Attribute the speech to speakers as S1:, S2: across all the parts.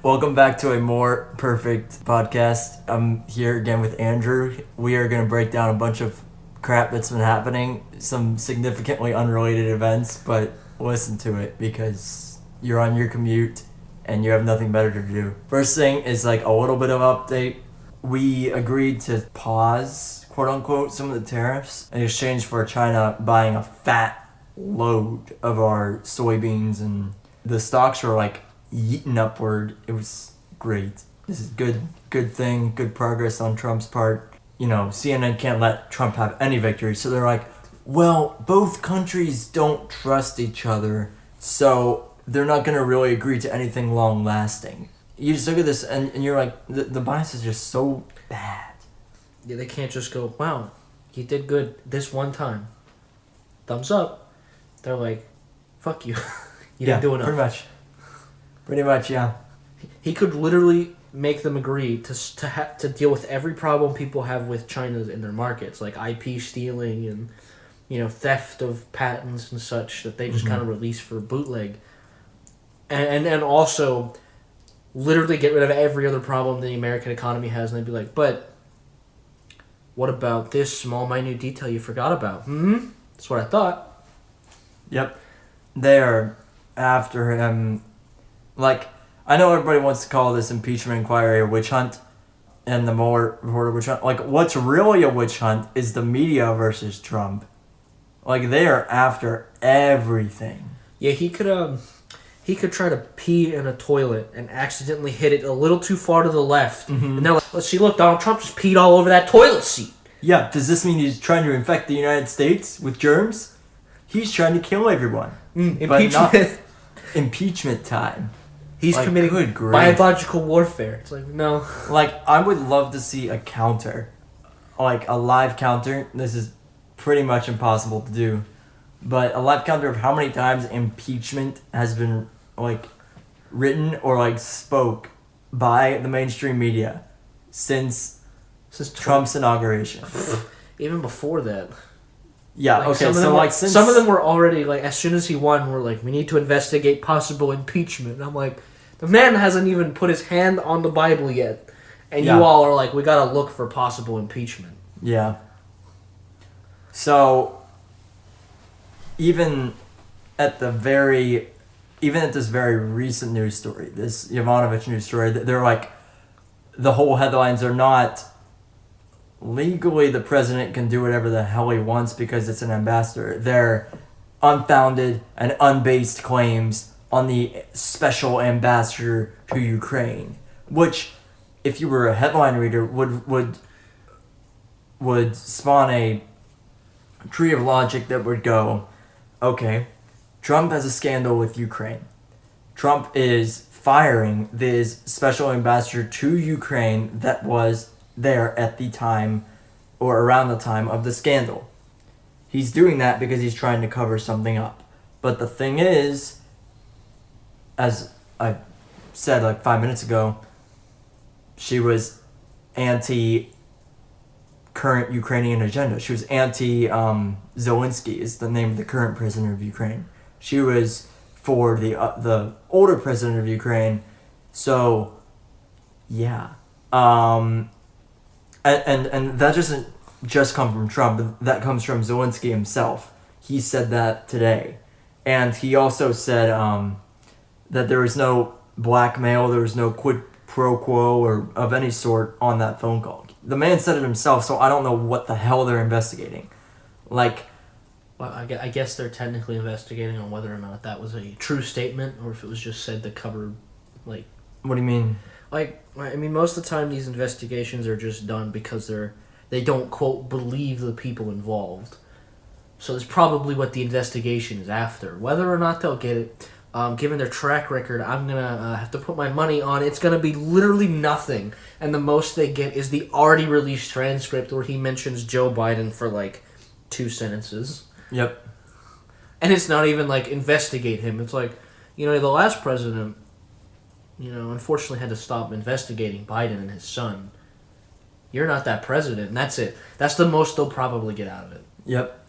S1: Welcome back to a more perfect podcast. I'm here again with Andrew. We are going to break down a bunch of crap that's been happening, some significantly unrelated events, but listen to it because you're on your commute and you have nothing better to do. First thing is like a little bit of update. We agreed to pause, quote unquote, some of the tariffs in exchange for China buying a fat load of our soybeans, and the stocks were like yeeting upward. It was great. This is good thing, good progress on Trump's part. You know, CNN can't let Trump have any victory, so they're like, well, both countries don't trust each other, so they're not going to really agree to anything long lasting. You just look at this and you're like, the bias is just so bad.
S2: Yeah, they can't just go, wow, you did good this one time. Thumbs up. They're like, fuck you. You didn't do enough.
S1: Pretty much, yeah.
S2: He could literally make them agree to deal with every problem people have with China in their markets, like IP stealing and, theft of patents and such that they just kind of release for bootleg. And also literally get rid of every other problem the American economy has, and they'd be like, but what about this small, minute detail you forgot about? That's what I thought.
S1: Yep. They are after him. Like, I know everybody wants to call this impeachment inquiry a witch hunt, and the Mueller report a witch hunt. Like, what's really a witch hunt is the media versus Trump. Like, they are after everything.
S2: Yeah, he could try to pee in a toilet and accidentally hit it a little too far to the left. And they're like, let's see, look, Donald Trump just peed all over that toilet seat.
S1: Yeah, does this mean he's trying to infect the United States with germs? He's trying to kill everyone. But not impeachment time.
S2: He's committing biological warfare. It's like, no.
S1: Like, I would love to see a counter. Like, a live counter. This is pretty much impossible to do. But a live counter of how many times impeachment has been, like, written or, spoke by the mainstream media since Trump's inauguration.
S2: Even before that.
S1: Yeah, okay, since...
S2: Some of them were already, as soon as he won, were like, we need to investigate possible impeachment. And I'm like, the man hasn't even put his hand on the Bible yet. And you all are like, we gotta look for possible impeachment.
S1: Yeah. So, even at this very recent news story, this Yovanovitch news story, they're like, the whole headlines are not... legally the president can do whatever the hell he wants because it's an ambassador. They're unfounded and unbased claims on the special ambassador to Ukraine, which, if you were a headline reader, would spawn a tree of logic that would go, okay, Trump has a scandal with Ukraine. Trump is firing this special ambassador to Ukraine that was there at the time or around the time of the scandal. He's doing that because he's trying to cover something up. But the thing is, as I said 5 minutes ago, she was anti current Ukrainian agenda. She was anti Zelensky is the name of the current president of Ukraine. She was for the older president of Ukraine. So yeah. And that doesn't just come from Trump. That comes from Zelensky himself. He said that today. And he also said that there was no blackmail, there was no quid pro quo or of any sort on that phone call. The man said it himself, so I don't know what the hell they're investigating.
S2: Well, I guess they're technically investigating on whether or not that was a true statement or if it was just said to cover,
S1: What do you mean?
S2: Most of the time these investigations are just done because they don't, quote, believe the people involved. So that's probably what the investigation is after. Whether or not they'll get it, given their track record, I'm going to have to put my money on it's going to be literally nothing. And the most they get is the already released transcript where he mentions Joe Biden for 2 sentences.
S1: Yep.
S2: And it's not even investigate him. It's the last president... unfortunately had to stop investigating Biden and his son. You're not that president, and that's it. That's the most they'll probably get out of it.
S1: Yep.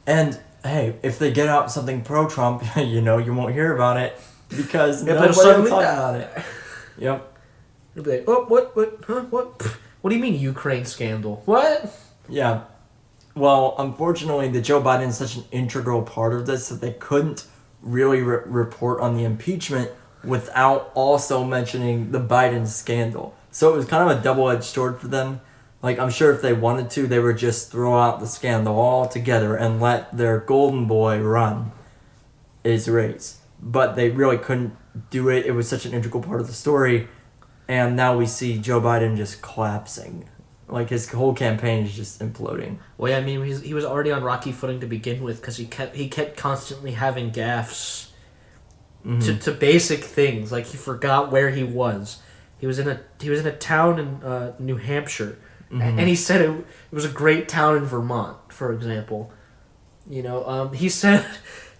S1: And, hey, if they get out something pro-Trump, you won't hear about it because nobody will talk about it. Yep.
S2: He'll be like, oh, what, huh, what? What do you mean Ukraine scandal? What?
S1: Yeah. Well, unfortunately, the Joe Biden is such an integral part of this that they couldn't really report on the impeachment without also mentioning the Biden scandal. So it was kind of a double-edged sword for them. Like, I'm sure if they wanted to, they would just throw out the scandal altogether and let their golden boy run his race. But they really couldn't do it. It was such an integral part of the story. And now we see Joe Biden just collapsing. Like, his whole campaign is just imploding.
S2: Well, yeah, I mean, he was already on rocky footing to begin with because he kept constantly having gaffes to basic things. Like, he forgot where he was. He was in a town in New Hampshire, and he said it was a great town in Vermont, for example. You know, he said,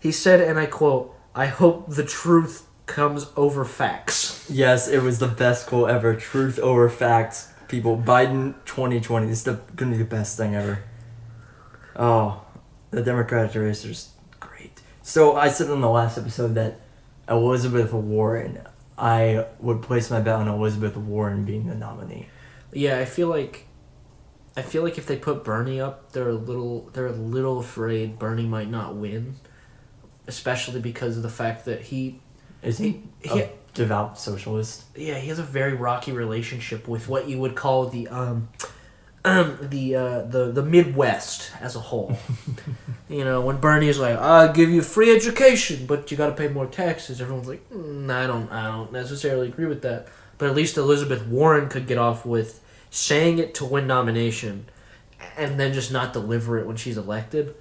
S2: and I quote, "I hope the truth comes over facts."
S1: Yes, it was the best quote ever. Truth over facts. People, Biden 2020. This is going to be the best thing ever. Oh, the Democratic race is great. So I said in the last episode that Elizabeth Warren, I would place my bet on Elizabeth Warren being the nominee.
S2: Yeah, I feel like if they put Bernie up, they're a little afraid Bernie might not win, especially because of the fact that he
S1: a devout socialist.
S2: Yeah, he has a very rocky relationship with what you would call the Midwest as a whole. You know, when Bernie's like, "I'll give you free education, but you got to pay more taxes," everyone's like, I don't necessarily agree with that. But at least Elizabeth Warren could get off with saying it to win nomination, and then just not deliver it when she's elected.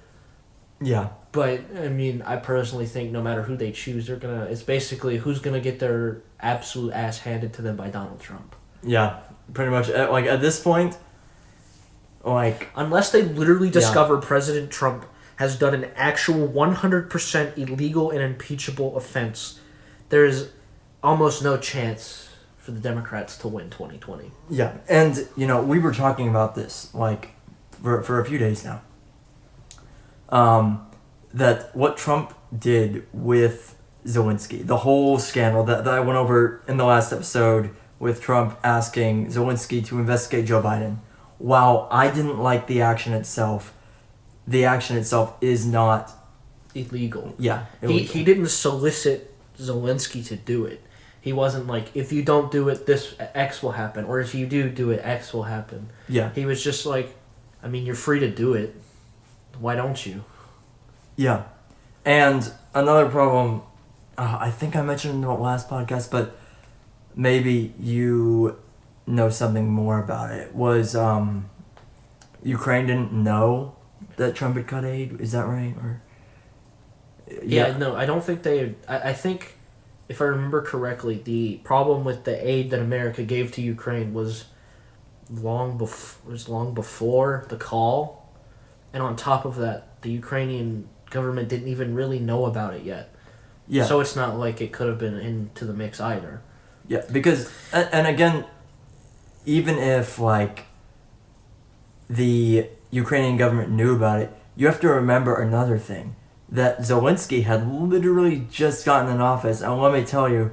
S1: Yeah.
S2: But, I mean, I personally think no matter who they choose, it's basically who's gonna get their absolute ass handed to them by Donald Trump.
S1: Yeah, pretty much. Like, at this point, like...
S2: Unless they literally discover President Trump has done an actual 100% illegal and impeachable offense, there is almost no chance for the Democrats to win 2020.
S1: Yeah, and, you know, we were talking about this, like, for a few days now. That what Trump did with Zelensky, the whole scandal that I went over in the last episode with Trump asking Zelensky to investigate Joe Biden, while I didn't like the action itself is not...
S2: illegal.
S1: Yeah.
S2: Illegal. He didn't solicit Zelensky to do it. He wasn't like, if you don't do it, this X will happen, or if you do it, X will happen.
S1: Yeah.
S2: He was just like, I mean, you're free to do it. Why don't you?
S1: Yeah. And another problem, I think I mentioned in the last podcast, but maybe you know something more about it, was Ukraine didn't know that Trump had cut aid. Is that right? Or
S2: Yeah, no, I don't think they... I think, if I remember correctly, the problem with the aid that America gave to Ukraine was long before the call. And on top of that, the Ukrainian government didn't even really know about it yet.
S1: Yeah.
S2: So it's not like it could have been into the mix either.
S1: Yeah, because, and again, even if, like, the Ukrainian government knew about it, you have to remember another thing, that Zelensky had literally just gotten in office, and let me tell you,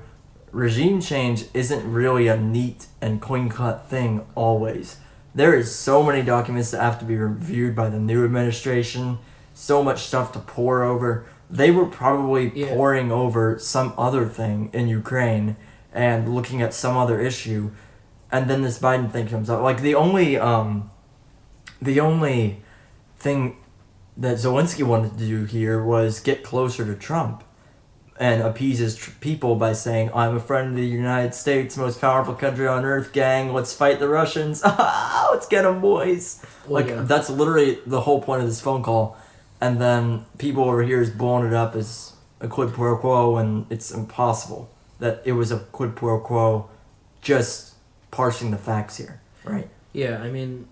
S1: regime change isn't really a neat and clean-cut thing always. There is so many documents that have to be reviewed by the new administration, so much stuff to pore over. They were probably poring over some other thing in Ukraine and looking at some other issue, and then this Biden thing comes up. Like, the only thing that Zelensky wanted to do here was get closer to Trump and appease his people by saying, "I'm a friend of the United States, most powerful country on earth, gang. Let's fight the Russians. Let's get them, boys."
S2: Well,
S1: That's literally the whole point of this phone call. And then people over here is blowing it up as a quid pro quo, and it's impossible that it was a quid pro quo, just parsing the facts here, right?
S2: Yeah, I mean,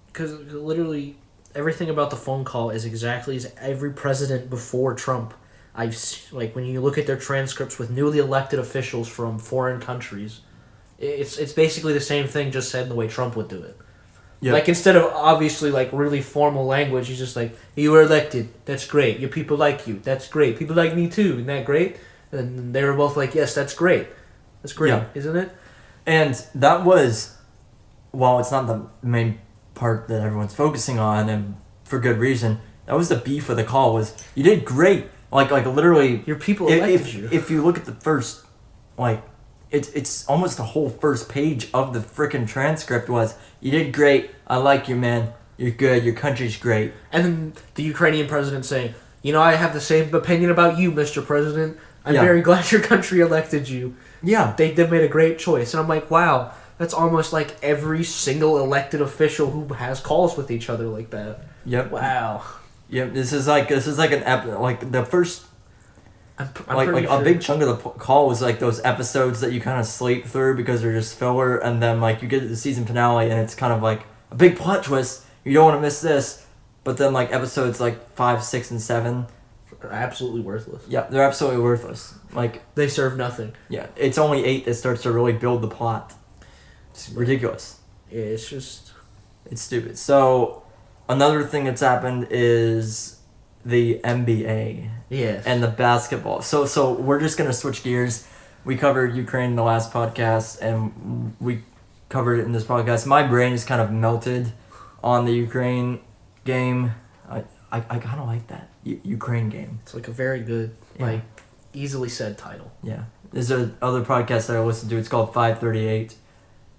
S2: because literally everything about the phone call is exactly as every president before Trump. Like, when you look at their transcripts with newly elected officials from foreign countries, it's basically the same thing, just said in the way Trump would do it. Yeah. Like, instead of obviously like really formal language, he's just like, "You were elected. That's great. Your people like you. That's great. People like me too. Isn't that great?" And they were both like, "Yes, that's great." That's great,
S1: Yeah.
S2: isn't it?
S1: And that was, while it's not the main part that everyone's focusing on, and for good reason, that was the beef of the call. Was you did great, like literally.
S2: Your people elected you.
S1: If you look at the first, like, it's almost the whole first page of the frickin' transcript was you did great. I like you, man. You're good. Your country's great.
S2: And then the Ukrainian president saying, I have the same opinion about you, Mr. President. I'm
S1: Yeah.
S2: very glad your country elected you.
S1: Yeah.
S2: They made a great choice. And I'm like, wow, that's almost like every single elected official who has calls with each other like that.
S1: Yep.
S2: Wow.
S1: Yep. This is like like the first.
S2: I'm
S1: like
S2: pretty
S1: a
S2: sure.
S1: big chunk of the call was like those episodes that you kind of sleep through because they're just filler, and then like you get to the season finale and it's kind of like a big plot twist. You don't want to miss this, but then like episodes like 5, 6, and 7,
S2: Are absolutely worthless.
S1: yeah, they're absolutely worthless. Like
S2: They serve nothing.
S1: yeah, it's only 8 that starts to really build the plot. It's ridiculous.
S2: Yeah, it's just...
S1: It's stupid. So another thing that's happened is the NBA.
S2: Yes.
S1: And the basketball. So we're just gonna switch gears. We covered Ukraine in the last podcast, and we covered it in this podcast. My brain is kind of melted on the Ukraine game. I kind of like that Ukraine game.
S2: It's like a very good,
S1: Yeah.
S2: easily said title.
S1: Yeah, there's a other podcast that I listen to. It's called 538,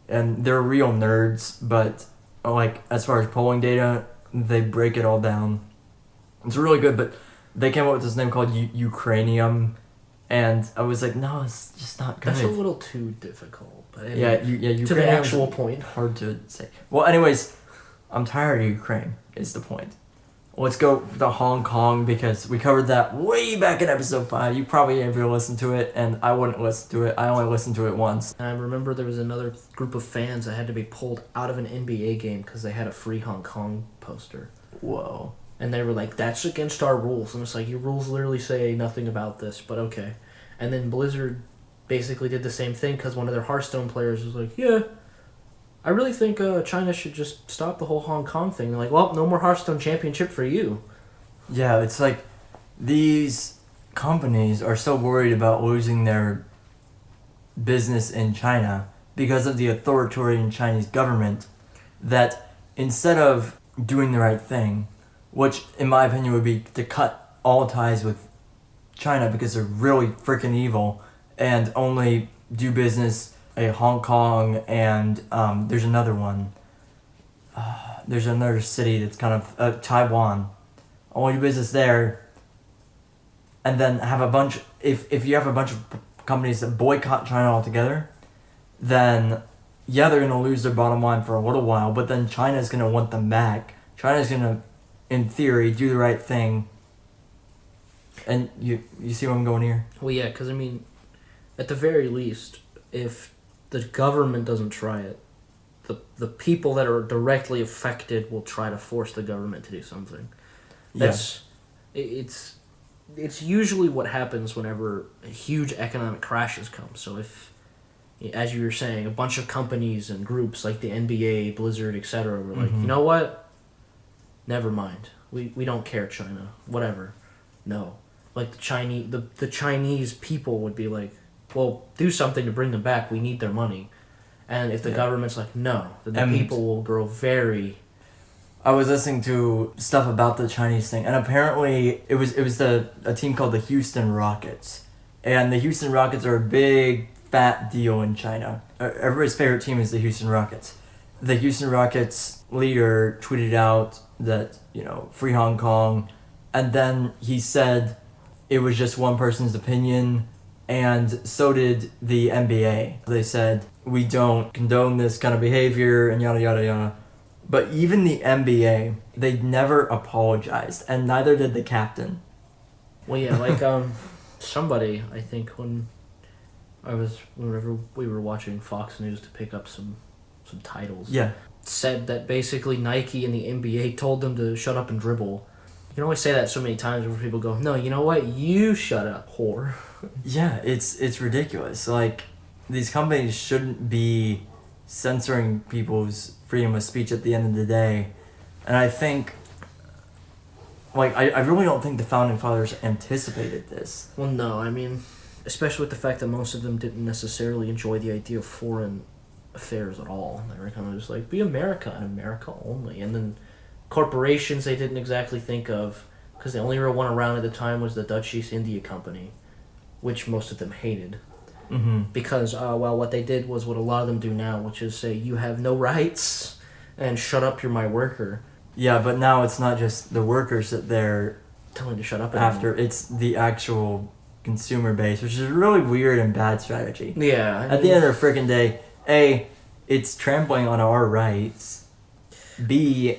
S1: and they're real nerds. But like as far as polling data, they break it all down. It's really good, but they came up with this name called Ukrainium, and I was like, no, it's just not good.
S2: That's a little too difficult. But anyway,
S1: Yeah, Ukrainium
S2: to the actual
S1: is
S2: point.
S1: hard to say. Well, anyways, I'm tired of Ukraine. Is the point? Let's go to Hong Kong because we covered that way back in episode 5. You probably never listened to it, and I wouldn't listen to it. I only listened to it once.
S2: And I remember there was another group of fans that had to be pulled out of an NBA game because they had a free Hong Kong poster.
S1: Whoa.
S2: And they were like, that's against our rules. And it's like, your rules literally say nothing about this, but okay. And then Blizzard basically did the same thing because one of their Hearthstone players was like, yeah, I really think China should just stop the whole Hong Kong thing. They're like, well, no more Hearthstone championship for you.
S1: Yeah, it's like these companies are so worried about losing their business in China because of the authoritarian Chinese government that instead of doing the right thing, which in my opinion would be to cut all ties with China because they're really freaking evil, and only do business in Hong Kong and there's another one. There's another city that's kind of Taiwan. Only do business there, and then have a bunch. If you have a bunch of companies that boycott China altogether, then yeah, they're gonna lose their bottom line for a little while, but then China's gonna want them back. China's gonna, in theory, do the right thing. And you see where I'm going here?
S2: Well, yeah, because, I mean, at the very least, if the government doesn't try it, the people that are directly affected will try to force the government to do something. That's it's usually what happens whenever huge economic crashes come. So if, as you were saying, a bunch of companies and groups like the NBA, Blizzard, etc. were like, you know what? Never mind. We don't care, China. Whatever. No. Like the Chinese people would be like, well, do something to bring them back. We need their money. And if the government's like, no, then the people will grow very...
S1: I was listening to stuff about the Chinese thing, and apparently it was a team called the Houston Rockets. And the Houston Rockets are a big, fat deal in China. Everybody's favorite team is the Houston Rockets. The Houston Rockets leader tweeted out that, free Hong Kong, and then he said it was just one person's opinion, and so did the NBA. They said, we don't condone this kind of behavior, and yada yada yada. But even the NBA, they never apologized, and neither did the captain.
S2: Well, yeah, like, somebody, I think, whenever we were watching Fox News to pick up some titles, said that basically Nike and the NBA told them to shut up and dribble. You can always say that so many times where people go, no, you know what? You shut up, whore.
S1: Yeah, it's ridiculous. Like, these companies shouldn't be censoring people's freedom of speech at the end of the day. And I think, I really don't think the Founding Fathers anticipated this.
S2: Well, no, I mean, especially with the fact that most of them didn't necessarily enjoy the idea of foreign affairs at all. They were kind of just like, be America and America only. And then corporations they didn't exactly think of, because the only real one around at the time was the Dutch East India Company, which most of them hated.
S1: Mm-hmm.
S2: Because, what they did was what a lot of them do now, which is say, you have no rights, and shut up, you're my worker.
S1: Yeah, but now it's not just the workers that they're
S2: Telling to shut up
S1: after, it's the actual consumer base, which is a really weird and bad strategy.
S2: Yeah.
S1: At the end of the freaking day, A, it's trampling on our rights. B,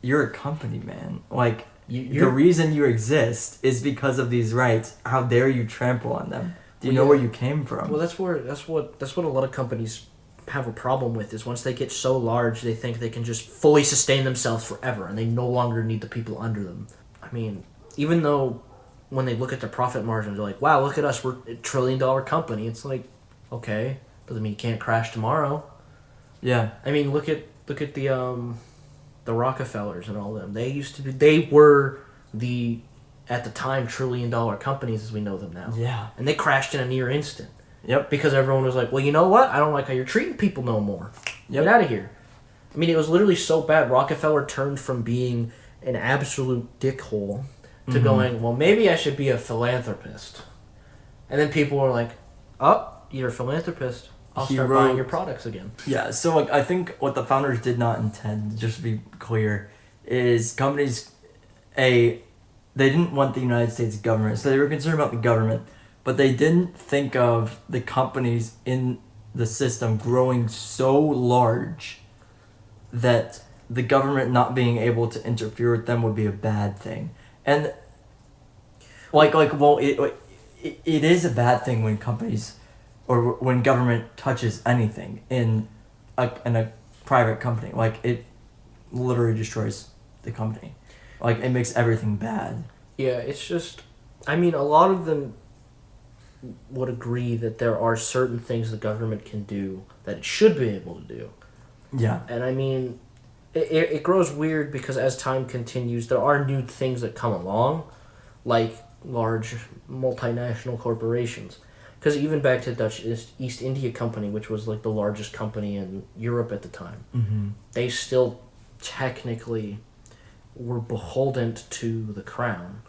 S1: you're a company, man. Like, the reason you exist is because of these rights. How dare you trample on them? Do you know where you came from?
S2: Well, that's what a lot of companies have a problem with, is once they get so large, they think they can just fully sustain themselves forever, and they no longer need the people under them. I mean, even though when they look at their profit margins, they're like, wow, look at us, we're a $1 trillion company. It's like, okay, doesn't mean you can't crash tomorrow.
S1: Yeah.
S2: I mean, look at the Rockefellers and all them. They were the, at the time, $1 trillion companies as we know them now.
S1: Yeah.
S2: And they crashed in a near instant.
S1: Yep.
S2: Because everyone was like, well, you know what? I don't like how you're treating people no more.
S1: Yep.
S2: Get out of here. I mean, it was literally so bad. Rockefeller turned from being an absolute dickhole to going, well, maybe I should be a philanthropist. And then people were like, oh, you're a philanthropist. I'll start buying your products again.
S1: Yeah, so like I think what the founders did not intend, just to be clear, is companies, they didn't want the United States government, so they were concerned about the government, but they didn't think of the companies in the system growing so large that the government not being able to interfere with them would be a bad thing. And it is a bad thing when companies or when government touches anything in a private company. Like, it literally destroys the company. Like, it makes everything bad.
S2: Yeah, it's just, I mean, a lot of them would agree that there are certain things the government can do that it should be able to do.
S1: Yeah.
S2: And I mean, it grows weird because as time continues, there are new things that come along, like large multinational corporations. Because even back to the Dutch East India Company, which was like the largest company in Europe at the time, they still technically were beholden to the crown.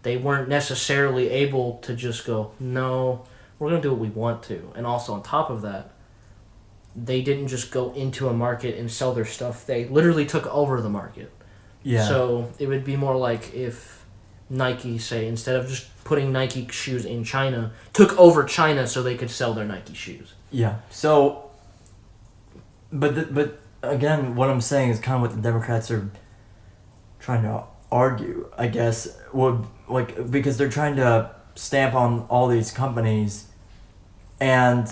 S2: They weren't necessarily able to just go, no, we're going to do what we want to. And also on top of that, they didn't just go into a market and sell their stuff. They literally took over the market.
S1: Yeah.
S2: So it would be more like if Nike, say, instead of just putting Nike shoes in China, took over China so they could sell their Nike shoes.
S1: Yeah. So, but again, what I'm saying is kind of what the Democrats are trying to argue, I guess, because they're trying to stamp on all these companies, and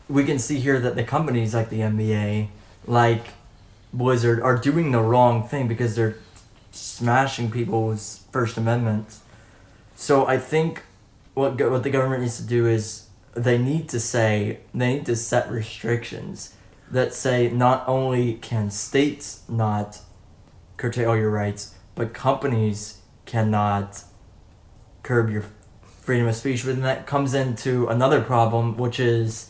S1: we can see here that the companies like the NBA, like Blizzard, are doing the wrong thing because they're smashing people's First Amendment. So I think what the government needs to do is they need to set restrictions that say not only can states not curtail your rights, but companies cannot curb your freedom of speech. But then that comes into another problem, which is,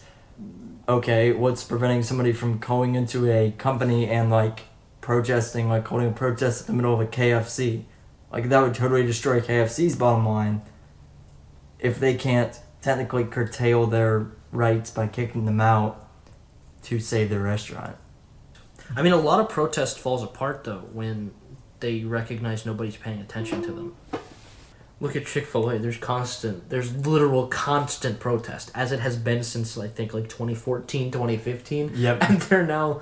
S1: okay, what's preventing somebody from going into a company and protesting, holding a protest in the middle of a KFC? Like, that would totally destroy KFC's bottom line if they can't technically curtail their rights by kicking them out to save their restaurant.
S2: I mean, a lot of protest falls apart, though, when they recognize nobody's paying attention to them. Look at Chick-fil-A. There's literal constant protest, as it has been since, I think, 2014, 2015.
S1: Yep.
S2: And they're now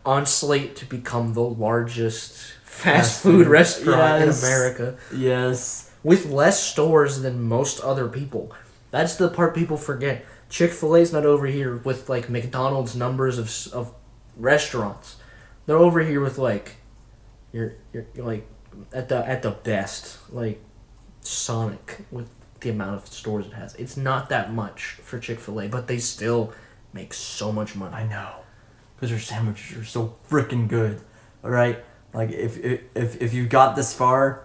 S2: on slate to become the largest fast food restaurant in America.
S1: Yes.
S2: With less stores than most other people. That's the part people forget. Chick-fil-A's not over here with, McDonald's numbers of restaurants. They're over here with, you're at the best, Sonic, with the amount of stores it has. It's not that much for Chick-fil-A, but they still make so much money.
S1: I know. Because their sandwiches are so freaking good. Alright? If you got this far,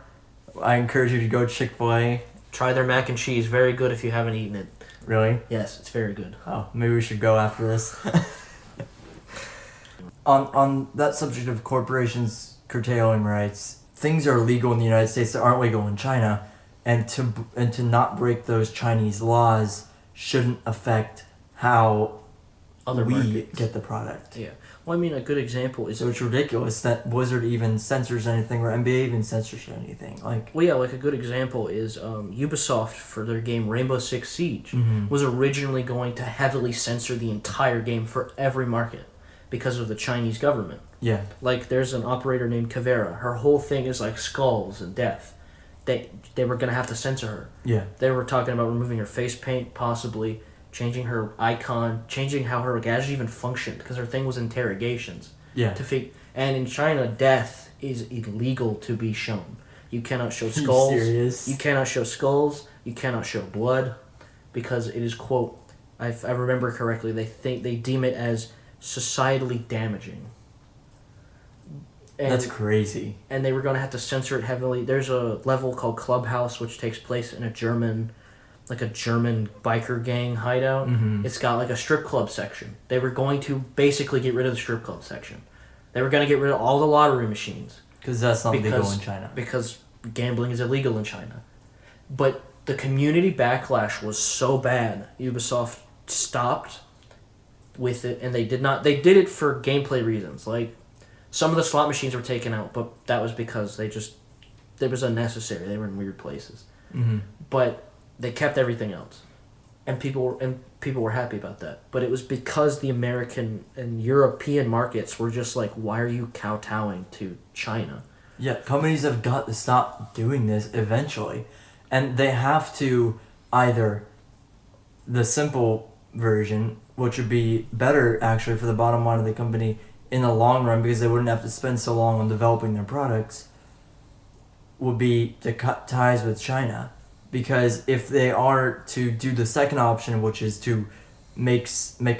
S1: I encourage you to go to Chick-fil-A.
S2: Try their mac and cheese. Very good if you haven't eaten it.
S1: Really?
S2: Yes, it's very good.
S1: Oh, maybe we should go after this. On that subject of corporations curtailing rights, things are legal in the United States that aren't legal in China, and to not break those Chinese laws shouldn't affect how
S2: Other
S1: we
S2: markets.
S1: get the product.
S2: Yeah. Well, I mean, a good example is...
S1: So it's ridiculous that Blizzard even censors anything or NBA even censors anything. Like,
S2: Well, yeah, like a good example is Ubisoft for their game Rainbow Six Siege was originally going to heavily censor the entire game for every market because of the Chinese government.
S1: yeah.
S2: Like, there's an operator named Cavera. Her whole thing is like skulls and death. They were going to have to censor her.
S1: Yeah.
S2: They were talking about removing her face paint, possibly changing her icon, changing how her gadget even functioned, because her thing was interrogations.
S1: Yeah.
S2: And in China, death is illegal to be shown. You cannot show skulls.
S1: Are you serious?
S2: You cannot show skulls. You cannot show blood, because it is, quote, if I remember correctly, they deem it as societally damaging. And,
S1: That's crazy.
S2: and they were going to have to censor it heavily. There's a level called Clubhouse, which takes place in a German biker gang hideout.
S1: Mm-hmm.
S2: It's got like a strip club section. They were going to basically get rid of the strip club section. They were going to get rid of all the lottery machines.
S1: Because that's not legal in China.
S2: Because gambling is illegal in China. But the community backlash was so bad, Ubisoft stopped with it, and they did it for gameplay reasons. Like, some of the slot machines were taken out, but that was because it was unnecessary. They were in weird places.
S1: Mm-hmm.
S2: But they kept everything else, and people were happy about that. But it was because the American and European markets were just like, why are you kowtowing to China?
S1: Yeah, companies have got to stop doing this eventually. And they have to either, the simple version, which would be better actually for the bottom line of the company in the long run because they wouldn't have to spend so long on developing their products, would be to cut ties with China. Because if they are to do the second option, which is to make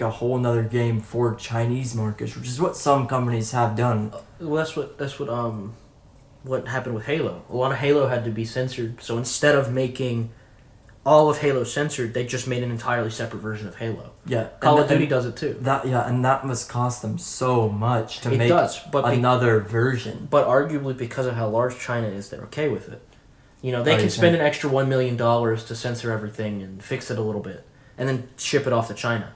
S1: a whole nother game for Chinese markets, which is what some companies have done.
S2: Well, that's what happened with Halo. A lot of Halo had to be censored. So instead of making all of Halo censored, they just made an entirely separate version of Halo.
S1: Yeah,
S2: Call of Duty does it too.
S1: And that must cost them so much to make another version.
S2: But arguably, because of how large China is, they're okay with it. You know, they can spend an extra $1 million to censor everything and fix it a little bit, and then ship it off to China.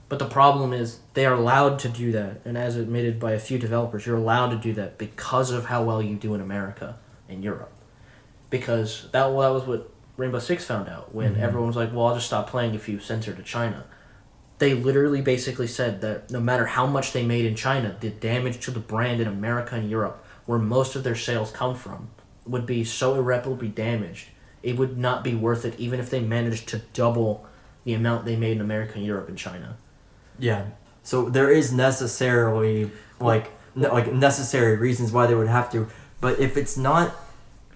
S2: But the problem is, they are allowed to do that, and as admitted by a few developers, you're allowed to do that because of how well you do in America and Europe. Because that was what Rainbow Six found out, when everyone was like, well, I'll just stop playing if you censor to China. They literally basically said that no matter how much they made in China, the damage to the brand in America and Europe, where most of their sales come from, would be so irreparably damaged, it would not be worth it even if they managed to double the amount they made in America and Europe and China.
S1: Yeah. So there is necessarily necessary reasons why they would have to, but if it's not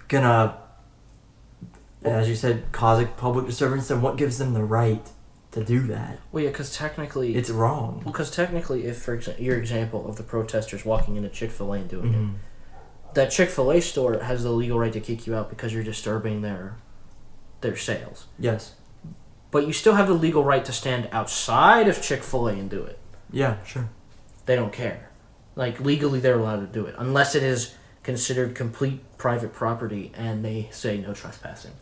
S1: gonna, as you said, cause a public disturbance, then what gives them the right to do that?
S2: Well, yeah, because technically
S1: it's wrong.
S2: Well, because technically, if your example of the protesters walking into Chick-fil-A and doing it, that Chick-fil-A store has the legal right to kick you out because you're disturbing their sales.
S1: Yes.
S2: But you still have the legal right to stand outside of Chick-fil-A and do it.
S1: Yeah, sure.
S2: They don't care. Like, legally they're allowed to do it. Unless it is considered complete private property and they say no trespassing.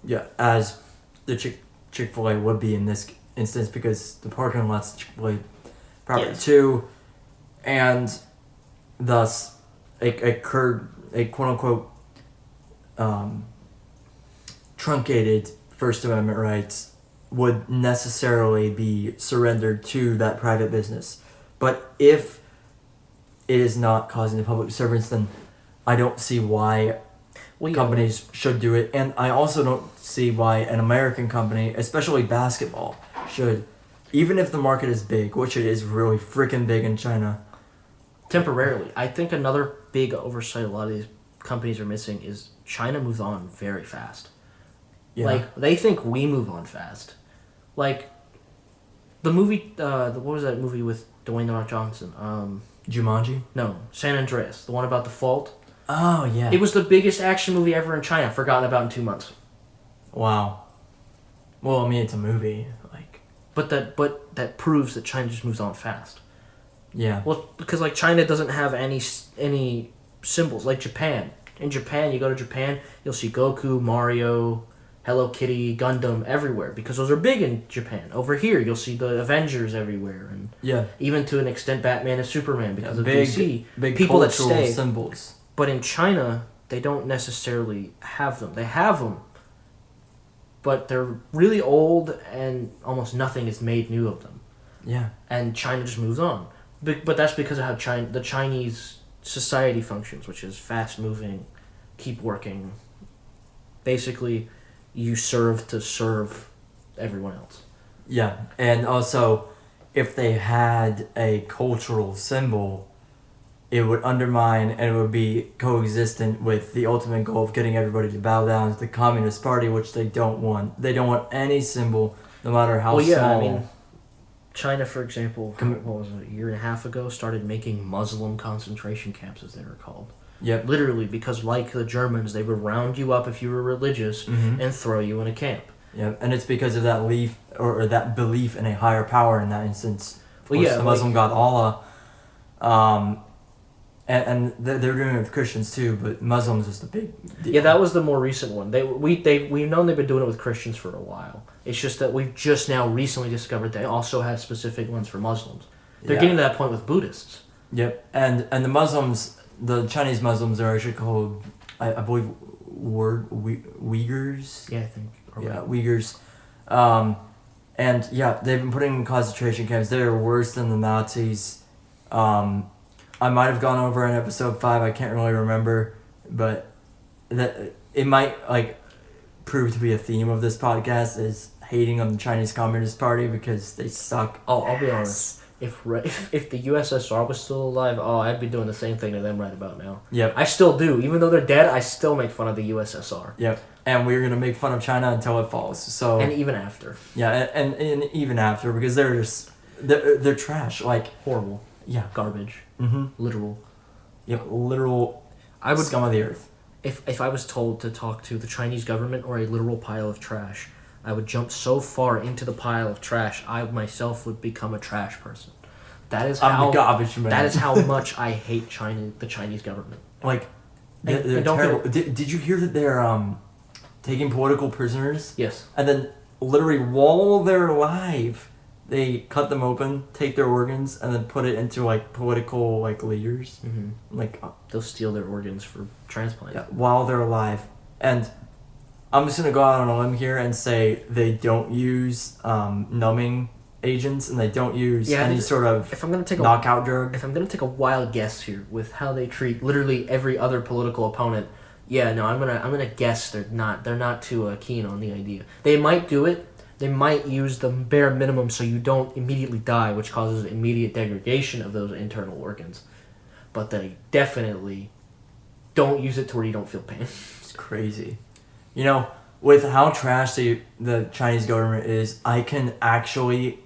S1: Yeah, as the Chick-fil-A would be in this instance because the parking lot's Chick-fil-A property too, and thus a quote-unquote truncated First Amendment rights would necessarily be surrendered to that private business. But if it is not causing the public disturbance, then I don't see why companies should do it. And I also don't see why an American company, especially basketball, should, even if the market is big, which it is really freaking big in China.
S2: Temporarily. I think another big oversight a lot of these companies are missing is China moves on very fast. Yeah. Like, they think we move on fast. Like, the movie, what was that movie with Dwayne "The Rock" Johnson?
S1: Jumanji?
S2: No, San Andreas, the one about the fault.
S1: Oh, yeah.
S2: It was the biggest action movie ever in China, forgotten about in 2 months.
S1: Wow. Well, I mean, it's a movie. Like,
S2: But that proves that China just moves on fast.
S1: yeah.
S2: Well, because like China doesn't have any symbols like Japan. In Japan, you go to Japan, you'll see Goku, Mario, Hello Kitty, Gundam everywhere because those are big in Japan. Over here, you'll see the Avengers everywhere, and
S1: Yeah.
S2: even to an extent, Batman and Superman because of
S1: big,
S2: DC.
S1: big
S2: People that
S1: cultural
S2: stay.
S1: symbols.
S2: But in China, they don't necessarily have them. They have them, but they're really old, and almost nothing is made new of them.
S1: Yeah.
S2: And China just moves on. But that's because of how the Chinese society functions, which is fast moving, keep working. Basically, you serve to serve everyone else.
S1: Yeah, and also, if they had a cultural symbol, it would undermine and it would be coexistent with the ultimate goal of getting everybody to bow down to the Communist Party, which they don't want. They don't want any symbol, no matter how small.
S2: I mean, China, for example, what was it, a year and a half ago, started making Muslim concentration camps, as they were called.
S1: Yep.
S2: Literally, because like the Germans, they would round you up if you were religious and throw you in a camp.
S1: Yeah, and it's because of that belief or that belief in a higher power in that instance. Of course, the Muslim god Allah, and they're doing it with Christians too, but Muslims is the big deal.
S2: Yeah, that was the more recent one. We've known they've been doing it with Christians for a while. It's just that we've just now recently discovered they also have specific ones for Muslims. They're getting to that point with Buddhists.
S1: Yep, and the Muslims, the Chinese Muslims are actually called, I believe, Uyghurs.
S2: Yeah, I think.
S1: Uyghurs. And yeah, they've been putting in concentration camps. They're worse than the Nazis. I might have gone over in episode 5. I can't really remember, but that it might like prove to be a theme of this podcast is hating on the Chinese Communist Party because they suck.
S2: Oh, I'll be honest. If the USSR was still alive, I'd be doing the same thing to them right about now.
S1: Yep.
S2: I still do. Even though they're dead, I still make fun of the USSR.
S1: Yep. And we're gonna make fun of China until it falls. So.
S2: And even after.
S1: Yeah, and even after because they're trash. Like
S2: horrible.
S1: Yeah.
S2: Garbage.
S1: Mm-hmm.
S2: Literal.
S1: Yep. Literal. Scum of the earth.
S2: If I was told to talk to the Chinese government or a literal pile of trash, I would jump so far into the pile of trash, I myself would become a trash person. That is
S1: I'm the garbage man.
S2: That is how much I hate the Chinese government.
S1: Like, they're terrible. Did you hear that they're taking political prisoners?
S2: Yes.
S1: And then literally while they're alive, they cut them open, take their organs, and then put it into like political like leaders.
S2: Mm-hmm.
S1: Like
S2: they'll steal their organs for transplant.
S1: Yeah, while they're alive. And I'm just gonna go out on a limb here and say they don't use numbing agents and they don't use any sort of knockout drug.
S2: If I'm gonna take a wild guess here with how they treat literally every other political opponent, I'm gonna guess they're not too keen on the idea. They might do it. They might use the bare minimum so you don't immediately die, which causes immediate degradation of those internal organs. But they definitely don't use it to where you don't feel pain.
S1: It's crazy. You know, with how trash the Chinese government is, I can actually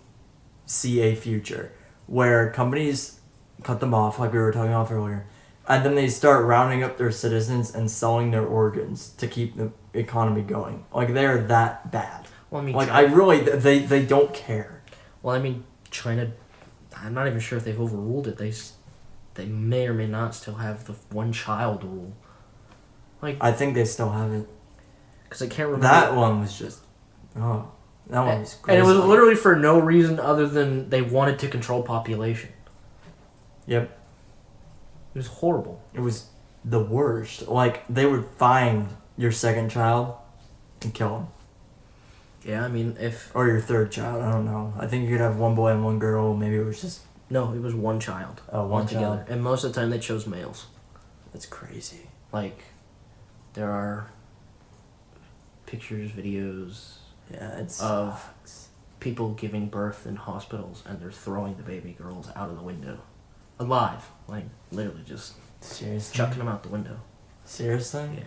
S1: see a future where companies cut them off, like we were talking about earlier, and then they start rounding up their citizens and selling their organs to keep the economy going. Like, they're that bad.
S2: Well, I mean,
S1: like,
S2: China,
S1: they don't care.
S2: Well, I mean, China, I'm not even sure if they've overruled it. They may or may not still have the one-child rule. Like,
S1: I think they still have it.
S2: Because I can't remember.
S1: That one was just... Oh, that one was crazy.
S2: And it was literally for no reason other than they wanted to control population.
S1: Yep.
S2: It was horrible.
S1: It was the worst. Like, they would find your second child and kill him.
S2: Yeah, I mean,
S1: Or your third child, I don't know. I think you could have one boy and one girl, maybe it was just...
S2: No, it was one child.
S1: Oh, one child.
S2: And most of the time they chose males.
S1: That's crazy.
S2: Like, there are pictures, videos of people giving birth in hospitals and they're throwing the baby girls out of the window. Alive. Like, literally just
S1: Seriously?
S2: chucking them out the window.
S1: Seriously?
S2: Yeah.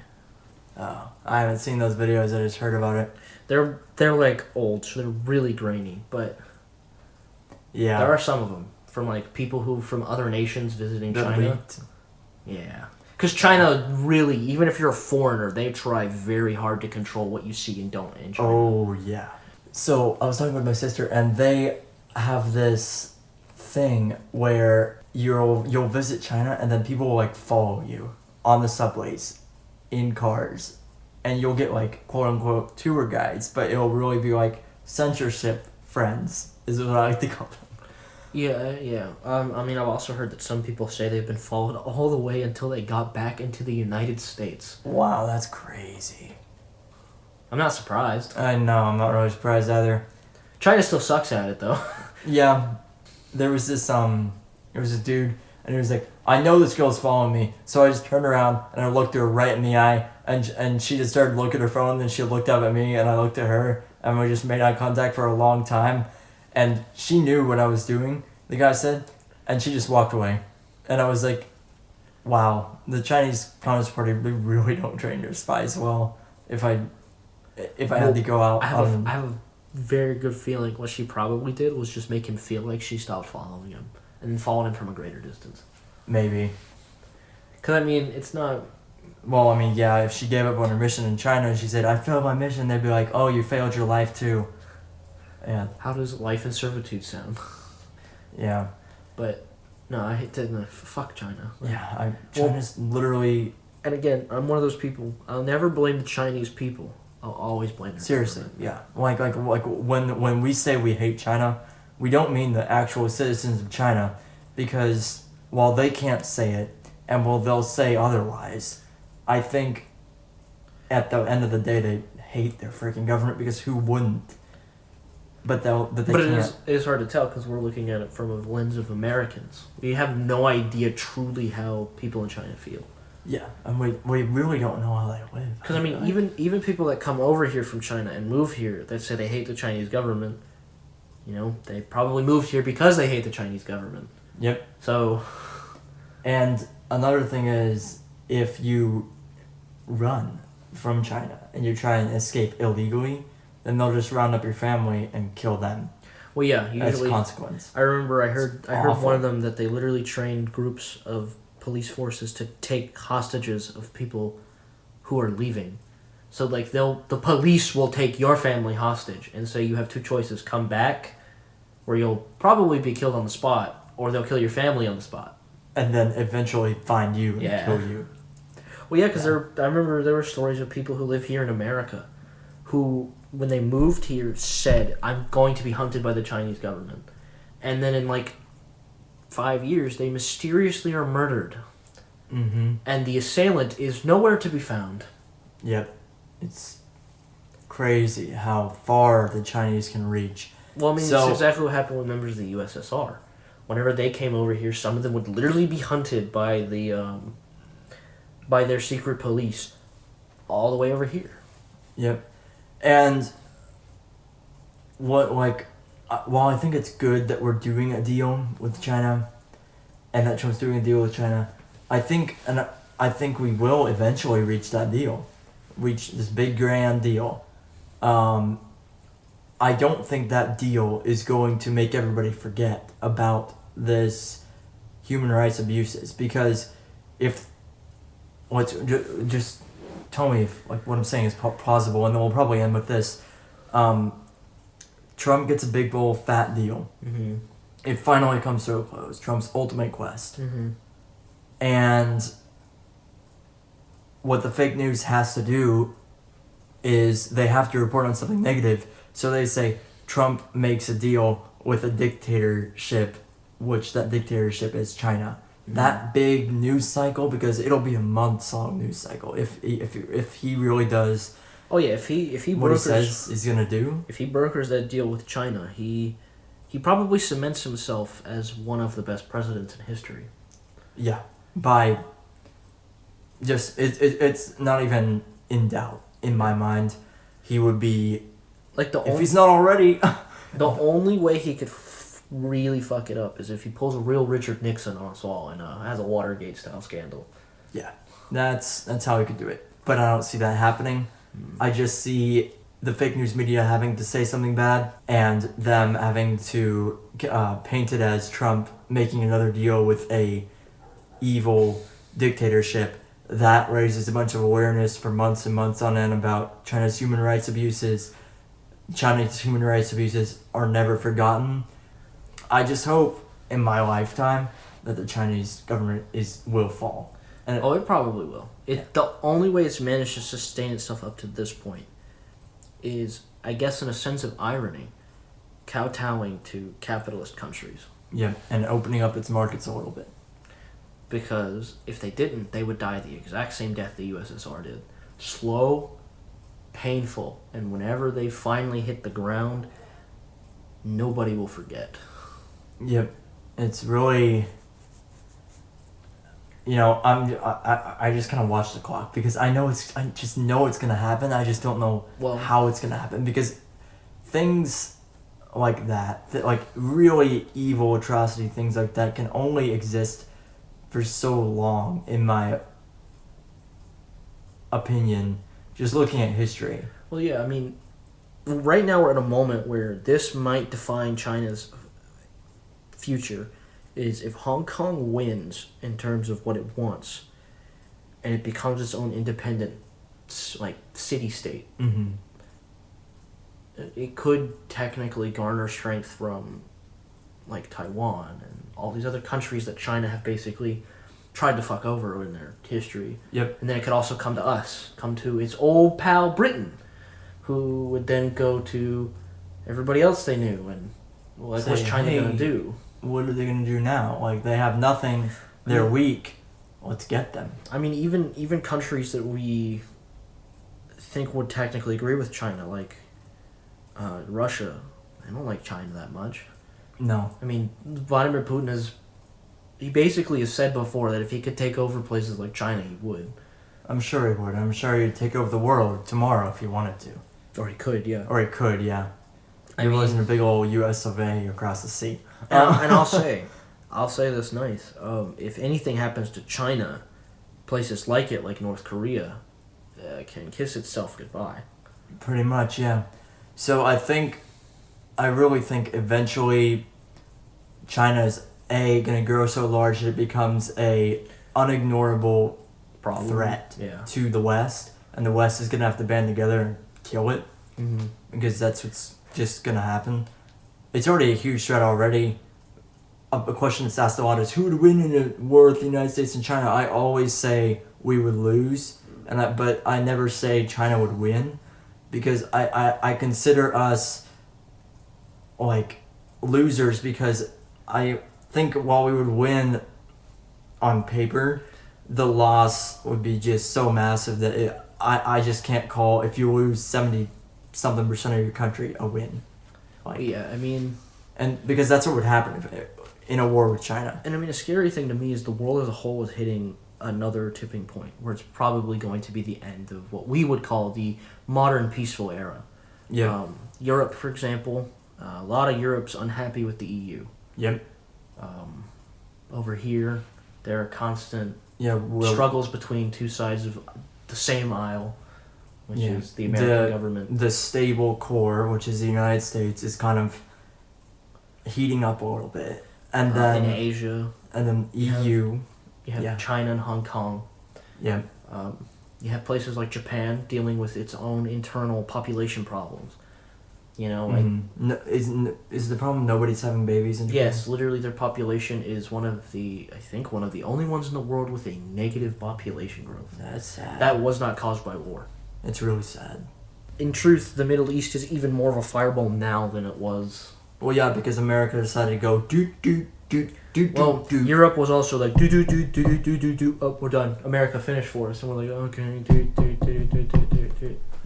S1: Oh, I haven't seen those videos, I just heard about it.
S2: They're like old, so they're really grainy, but
S1: yeah,
S2: there are some of them from like people who from other nations visiting
S1: They're
S2: China.
S1: leaked.
S2: Yeah, because China really, even if you're a foreigner, they try very hard to control what you see and don't in China.
S1: Oh yeah, So I was talking with my sister, and they have this thing where you'll visit China, and then people will like follow you on the subways, in cars, and you'll get like quote unquote tour guides, but it'll really be like censorship friends is what I like to call them.
S2: Yeah. I mean, I've also heard that some people say they've been followed all the way until they got back into the United States.
S1: Wow, that's crazy.
S2: I'm not surprised.
S1: I know, I'm not really surprised either.
S2: China still sucks at it, though.
S1: Yeah, there was this dude, and he was like, I know this girl's following me, so I just turned around and I looked her right in the eye, and she just started looking at her phone, and then she looked up at me, and I looked at her, and we just made eye contact for a long time, and she knew what I was doing, the guy said, and she just walked away, and I was like, wow, the Chinese Communist Party, they really don't train their spies well. If I had to go out,
S2: I have a very good feeling what she probably did was just make him feel like she stopped following him and then followed him from a greater distance.
S1: maybe.
S2: Because, I mean, it's not...
S1: Well, I mean, yeah, if she gave up on her mission in China and she said, I failed my mission, they'd be like, oh, you failed your life too. Yeah.
S2: How does life in servitude sound?
S1: Yeah.
S2: But, no, I hate to... No, fuck China.
S1: Yeah, China's literally...
S2: And again, I'm one of those people. I'll never blame the Chinese people. I'll always blame their
S1: Seriously,
S2: government.
S1: yeah. Like when we say we hate China, we don't mean the actual citizens of China, because while they can't say it, and while they'll say otherwise, I think at the end of the day they hate their freaking government, because who wouldn't? But they can't.
S2: It is hard to tell because we're looking at it from a lens of Americans. We have no idea truly how people in China feel.
S1: Yeah, and we really don't know how they live.
S2: Because, I mean, even people that come over here from China and move here that say they hate the Chinese government, you know, they probably moved here because they hate the Chinese government.
S1: Yep.
S2: So...
S1: And another thing is, if you run from China and you try and escape illegally, then they'll just round up your family and kill them.
S2: Well, yeah, usually...
S1: As a consequence.
S2: I remember I heard
S1: awful.
S2: one of them that they literally trained groups of police forces to take hostages of people who are leaving. So, like, the police will take your family hostage and say you have two choices: come back, where you'll probably be killed on the spot, or they'll kill your family on the spot.
S1: And then eventually find you and
S2: Yeah.
S1: kill you.
S2: Well, yeah, because I remember there were stories of people who live here in America who, when they moved here, said, I'm going to be hunted by the Chinese government. And then in, like, 5 years, they mysteriously are murdered.
S1: Mm-hmm.
S2: And the assailant is nowhere to be found.
S1: Yep. It's crazy how far the Chinese can reach.
S2: Well, I mean, it's exactly what happened with members of the USSR. Whenever they came over here, some of them would literally be hunted by by their secret police all the way over here.
S1: Yep. And while I think it's good that we're doing a deal with China, and that Trump's doing a deal with China, I think we will eventually reach that deal, reach this big grand deal. I don't think that deal is going to make everybody forget about this human rights abuses, because just tell me if like what I'm saying is plausible, and then we'll probably end with this. Trump gets a big old fat deal.
S2: Mm-hmm.
S1: It finally comes to a close. Trump's ultimate quest.
S2: Mm-hmm.
S1: And what the fake news has to do is they have to report on something negative. So they say Trump makes a deal with a dictatorship, which that dictatorship is China. Mm-hmm. That big news cycle, because it'll be a months-long news cycle if he really does.
S2: Oh yeah, if he
S1: what
S2: brokers,
S1: he says he's gonna do.
S2: If he brokers that deal with China, he probably cements himself as one of the best presidents in history.
S1: Yeah, by just it's not even in doubt in my mind. He would be
S2: like
S1: if he's not already.
S2: The only way he could really fuck it up is if he pulls a real Richard Nixon on us all and has a Watergate style scandal.
S1: Yeah, that's how he could do it. But I don't see that happening. I just see the fake news media having to say something bad and them having to paint it as Trump making another deal with a evil dictatorship. That raises a bunch of awareness for months and months on end about China's human rights abuses. China's human rights abuses are never forgotten. I just hope in my lifetime that the Chinese government will fall. And
S2: it probably will. The only way it's managed to sustain itself up to this point is, I guess, in a sense of irony, kowtowing to capitalist countries.
S1: yeah, and opening up its markets a little bit.
S2: Because if they didn't, they would die the exact same death the USSR did. Slow, painful, and whenever they finally hit the ground, nobody will forget.
S1: Yep, it's really. I just kind of watch the clock because I just know it's gonna happen. I just don't know how it's gonna happen because things like that, like really evil atrocity things like that, can only exist for so long, in my opinion. Just looking at history.
S2: Well, yeah, I mean, right now we're at a moment where this might define China's future. Is if Hong Kong wins in terms of what it wants, and it becomes its own independent, like, city-state,
S1: Mm-hmm.
S2: it could technically garner strength from, like, Taiwan and all these other countries that China have basically tried to fuck over in their history.
S1: Yep.
S2: And then it could also come to us, come to its old pal Britain, who would then go to everybody else they knew and, what's China gonna do?
S1: What are they gonna do now? Like, they have nothing. They're weak. Let's get them.
S2: I mean, even countries that we think would technically agree with China, like Russia, they don't like China that much.
S1: No.
S2: I mean, Vladimir Putin he basically has said before that if he could take over places like China, he would.
S1: I'm sure he would. I'm sure he'd take over the world tomorrow if he wanted to.
S2: Or he could, yeah.
S1: Or he could, yeah. He wasn't a big old U.S. of A. across the sea.
S2: And I'll say this nice. If anything happens to China, places like it, like North Korea, can kiss itself goodbye.
S1: Pretty much, yeah. So I really think eventually China is going to grow so large that it becomes a unignorable threat to the West, and the West is going to have to band together and kill it, because that's what's just going to happen. It's already a huge threat already. A question that's asked a lot is, who would win in a war with the United States and China? I always say we would lose, but I never say China would win, because I consider us like losers, because I think while we would win on paper, the loss would be just so massive that I just can't call, if you lose 70-something% of your country, a win.
S2: Yeah, I mean...
S1: And because that's what would happen in a war with China.
S2: And I mean, a scary thing to me is the world as a whole is hitting another tipping point where it's probably going to be the end of what we would call the modern peaceful era.
S1: Yeah.
S2: Europe, for example, a lot of Europe's unhappy with the EU.
S1: Yep.
S2: Over here, there are constant
S1: struggles
S2: between two sides of the same aisle, which is the American government.
S1: The stable core, which is the United States, is kind of heating up a little bit. And then
S2: in Asia.
S1: And then EU.
S2: You have China and Hong Kong.
S1: Yeah.
S2: You have places like Japan dealing with its own internal population problems. You know, like
S1: is the problem nobody's having babies in Japan?
S2: Yes, literally their population is one of the only ones in the world with a negative population growth.
S1: That's sad.
S2: That was not caused by war.
S1: It's really sad.
S2: In truth, the Middle East is even more of a fireball now than it was.
S1: Well, yeah, because America decided to go do.
S2: Well, Europe was also like do. Oh, we're done. America finished for us, and we're like, okay, do.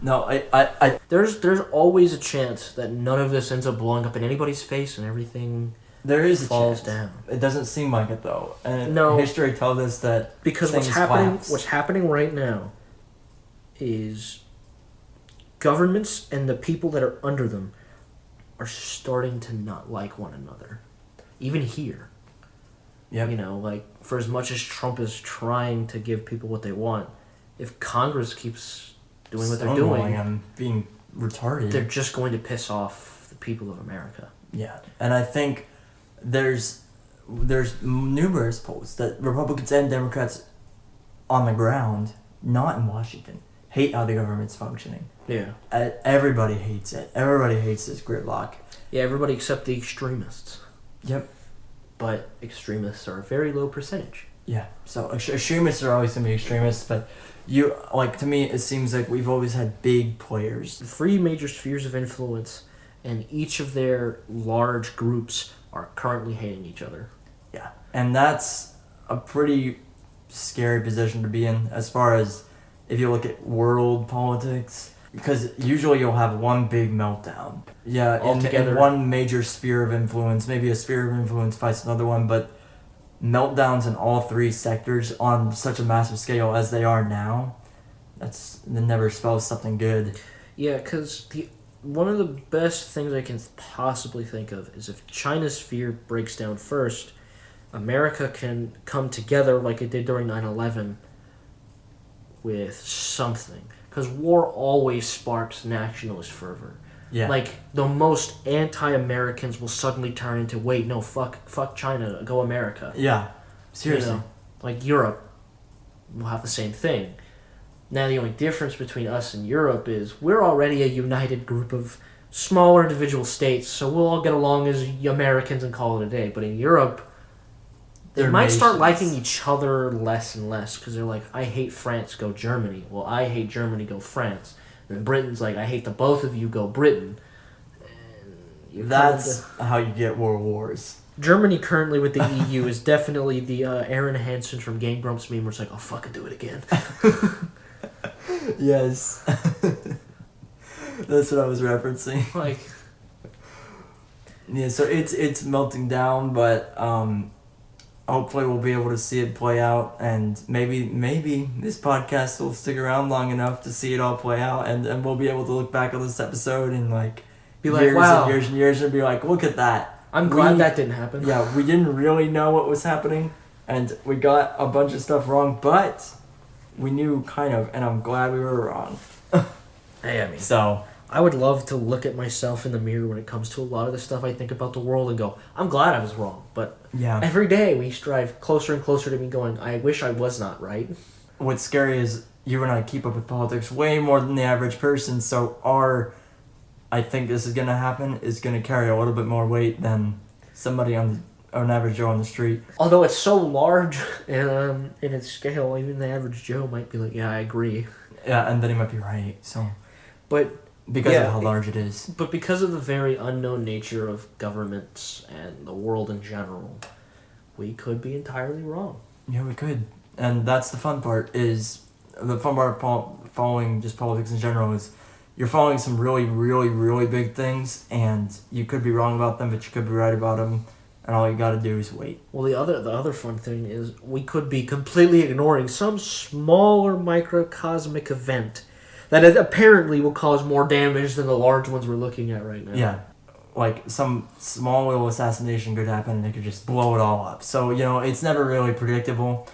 S1: No, I.
S2: There's always a chance that none of this ends up blowing up in anybody's face and everything.
S1: There is
S2: falls
S1: a chance.
S2: Down.
S1: It doesn't seem like it though, and
S2: no,
S1: history tells us that
S2: because what's happening right now is governments and the people that are under them are starting to not like one another, even here.
S1: Yeah.
S2: You know, like, for as much as Trump is trying to give people what they want, if Congress keeps doing what they're doing,
S1: and being retarded,
S2: they're just going to piss off the people of America.
S1: Yeah, and I think there's numerous polls that Republicans and Democrats on the ground, not in Washington, hate how the government's functioning.
S2: Yeah.
S1: Everybody hates it. Everybody hates this gridlock.
S2: Yeah, everybody except the extremists.
S1: Yep.
S2: But extremists are a very low percentage.
S1: Yeah. So extremists are always gonna be extremists, but to me, it seems like we've always had big players.
S2: 3 major spheres of influence, and each of their large groups are currently hating each other.
S1: Yeah. And that's a pretty scary position to be in as far as if you look at world politics, because usually you'll have one big meltdown. Yeah, in one major sphere of influence, maybe a sphere of influence fights another one, but meltdowns in all 3 sectors on such a massive scale as they are now, that never spells something good.
S2: Yeah, because one of the best things I can possibly think of is if China's sphere breaks down first, America can come together like it did during 9/11 with something. Because war always sparks nationalist fervor.
S1: Yeah.
S2: Like, the most anti-Americans will suddenly turn into, wait, no, fuck China, go America.
S1: Yeah. Seriously.
S2: You know, like Europe will have the same thing. Now, the only difference between us and Europe is we're already a united group of smaller individual states, so we'll all get along as Americans and call it a day. But in Europe, they might start liking each other less and less because they're like, I hate France, go Germany. Well, I hate Germany, go France. And Britain's like, I hate the both of you, go Britain. And
S1: that's how you get world wars.
S2: Germany currently with the EU is definitely the Aaron Hansen from Game Grumps meme where it's like, oh, fucking do it again.
S1: Yes. That's what I was referencing.
S2: Like,
S1: yeah, so it's melting down, but hopefully we'll be able to see it play out, and maybe this podcast will stick around long enough to see it all play out, and we'll be able to look back on this episode and
S2: be like, wow,
S1: and years and years, and be like, look at that.
S2: I'm glad that didn't happen.
S1: Yeah, we didn't really know what was happening, and we got a bunch of stuff wrong, but we knew kind of, and I'm glad we were wrong.
S2: Hey, I mean,
S1: so
S2: I would love to look at myself in the mirror when it comes to a lot of the stuff I think about the world and go, I'm glad I was wrong. But
S1: yeah,
S2: every day we strive closer and closer to me going, I wish I was not right.
S1: What's scary is you and I keep up with politics way more than the average person, so I think this is going to happen, is going to carry a little bit more weight than somebody an average Joe on the street.
S2: Although it's so large in its scale, even the average Joe might be like, yeah, I agree.
S1: Yeah, and then he might be right. So,
S2: but
S1: because of how large it is.
S2: But because of the very unknown nature of governments and the world in general, we could be entirely wrong.
S1: Yeah, we could. And that's the fun part, of following just politics in general is you're following some really, really, really big things, and you could be wrong about them, but you could be right about them, and all you gotta do is wait.
S2: Well, the other fun thing is we could be completely ignoring some smaller microcosmic event that apparently will cause more damage than the large ones we're looking at right now.
S1: Yeah. Like, some small little assassination could happen, and it could just blow it all up. So, it's never really predictable.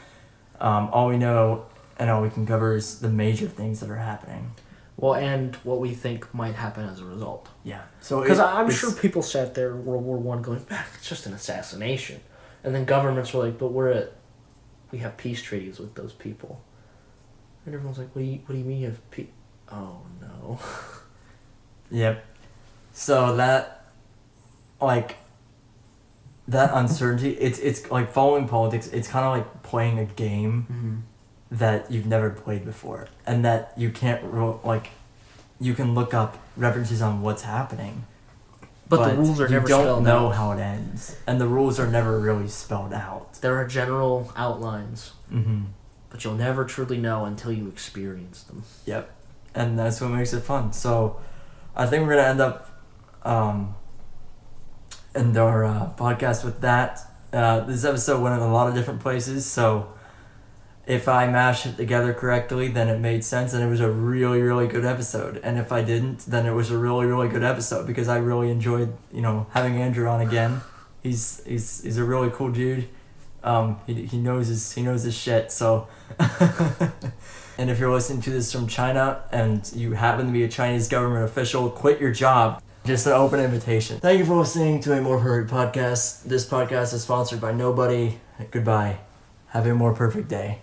S1: All we know and all we can cover is the major things that are happening.
S2: Well, and what we think might happen as a result.
S1: Yeah. So
S2: because I'm sure people sat there World War I going, it's just an assassination. And then governments were like, but we have peace treaties with those people. And everyone's like, what do you mean you have peace? Oh, no.
S1: Yep. So that uncertainty, it's like following politics, it's kind of like playing a game that you've never played before. And that you can't, you can look up references on what's happening.
S2: But the rules are never spelled out.
S1: You don't know how it ends. And the rules are never really spelled out.
S2: There are general outlines.
S1: Mm-hmm.
S2: But you'll never truly know until you experience them.
S1: Yep. And that's what makes it fun. So I think we're going to end up in our podcast with that. This episode went in a lot of different places, so if I mashed it together correctly, then it made sense, and it was a really, really good episode. And if I didn't, then it was a really, really good episode, because I really enjoyed, having Andrew on again. He's a really cool dude. He knows his shit, so... And if you're listening to this from China and you happen to be a Chinese government official, quit your job. Just an open invitation. Thank you for listening to a More Perfect Podcast. This podcast is sponsored by nobody. Goodbye. Have a more perfect day.